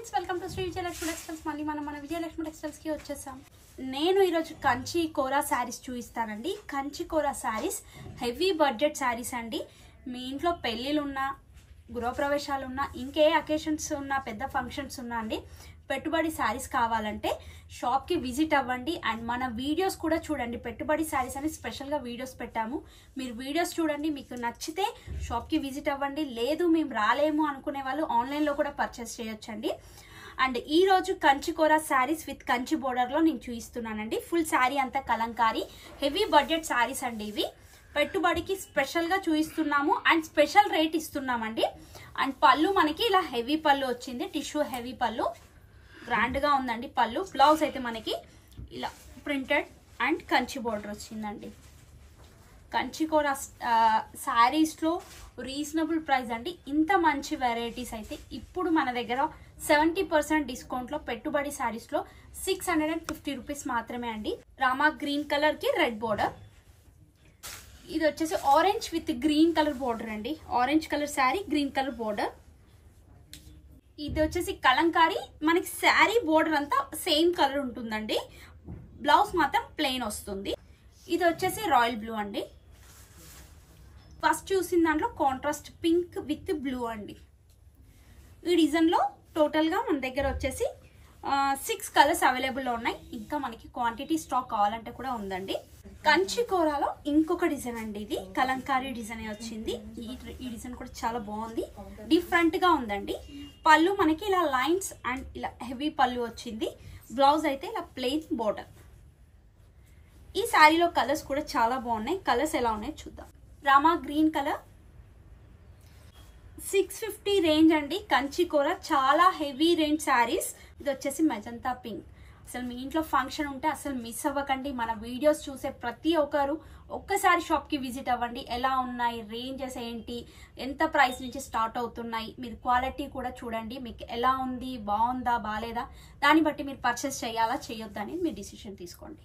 Friends welcome to Shri Vijayalakshmi textiles. మళ్ళీ మన Vijayalakshmi textiles కి వచ్చేసాం. నేను ఈరోజు కంచి కోరా శారీస్ చూపిస్తానండి. కంచి కోరా శారీస్ హెవీ బడ్జెట్ శారీస్ అండి. మీ ఇంట్లో పెళ్ళిళ్ళు ఉన్నా, గృహప్రవేశాలు ఉన్నా, ఇంకే అకేషన్స్ ఉన్నా, పెద్ద ఫంక్షన్స్ ఉన్నా అండి, పెట్టుబడి శారీస్ కావాలంటే షాప్కి విజిట్ అవ్వండి. అండ్ మన వీడియోస్ కూడా చూడండి. పెట్టుబడి శారీస్ అని స్పెషల్గా వీడియోస్ పెట్టాము. మీరు వీడియోస్ చూడండి, మీకు నచ్చితే షాప్కి విజిట్ అవ్వండి. లేదు మేము రాలేము అనుకునే వాళ్ళు ఆన్లైన్లో కూడా పర్చేస్ చేయొచ్చండి. అండ్ ఈ రోజు కంచి కోరా శారీస్ విత్ కంచి బోర్డర్లో నేను చూపిస్తున్నానండి. ఫుల్ శారీ అంతా కలంకారీ హెవీ బడ్జెట్ శారీస్ అండి. ఇవి పెట్టుబడికి స్పెషల్గా చూపిస్తున్నాము అండ్ స్పెషల్ రేట్ ఇస్తున్నామండి. అండ్ పళ్ళు మనకి ఇలా హెవీ పళ్ళు వచ్చింది, టిష్యూ హెవీ పళ్ళు, గ్రాండ్గా ఉందండి పళ్ళు. బ్లౌజ్ అయితే మనకి ఇలా ప్రింటెడ్ అండ్ కంచి బోర్డర్ వచ్చిందండి. కంచి కోరా శారీస్లో రీజనబుల్ ప్రైస్ అండి. ఇంత మంచి వెరైటీస్ అయితే ఇప్పుడు మన దగ్గర 70% డిస్కౌంట్లో పెట్టుబడి శారీస్లో 650 రూపీస్ మాత్రమే అండి. రామా గ్రీన్ కలర్కి రెడ్ బోర్డర్, ఇది వచ్చేసి orange with green colour border అండి. Orange colour sari, green colour border. ఇది వచ్చేసి కలంకారీ, మనకి శారీ బోర్డర్ అంతా సేమ్ కలర్ ఉంటుందండి. బ్లౌజ్ మాత్రం ప్లెయిన్ వస్తుంది. ఇది వచ్చేసి రాయల్ బ్లూ అండి. ఫస్ట్ చూసిన దాంట్లో కాంట్రాస్ట్ పింక్ విత్ బ్లూ అండి. ఈ డిజైన్లో టోటల్గా మన దగ్గర వచ్చేసి 6 కలర్స్ అవైలబుల్లో ఉన్నాయి. ఇంకా మనకి క్వాంటిటీ స్టాక్ కావాలంటే కూడా ఉందండి. కంచి కోరాలో ఇంకొక డిజైన్ అండి. ఇది కలంకారీ డిజైన్ వచ్చింది. ఈ డిజైన్ కూడా చాలా బాగుంది, డిఫరెంట్ గా ఉందండి. పళ్ళు మనకి ఇలా లైన్స్ అండ్ ఇలా హెవీ పళ్ళు వచ్చింది. బ్లౌజ్ అయితే ఇలా ప్లెయిన్ బోర్డర్. ఈ శారీలో కలర్స్ కూడా చాలా బాగున్నాయి. కలర్స్ ఎలా ఉన్నాయో చూద్దాం. రామా గ్రీన్ కలర్, 650 రేంజ్ అండి. కంచి కోరా చాలా హెవీ రేంజ్ శారీస్. ఇది వచ్చేసి మెజంతా పింక్. అసలు మీ ఇంట్లో ఫంక్షన్ ఉంటే అసలు మిస్ అవ్వకండి. మన వీడియోస్ చూసే ప్రతి ఒక్కరు ఒక్కసారి షాప్కి విజిట్ అవ్వండి. ఎలా ఉన్నాయి, రేంజెస్ ఏంటి, ఎంత ప్రైస్ నుంచి స్టార్ట్ అవుతున్నాయి, మీరు క్వాలిటీ కూడా చూడండి. మీకు ఎలా ఉంది, బాగుందా బాగాలేదా, దాన్ని బట్టి మీరు పర్చేస్ చేయాలా చేయొద్దా అనేది మీరు డిసిషన్ తీసుకోండి.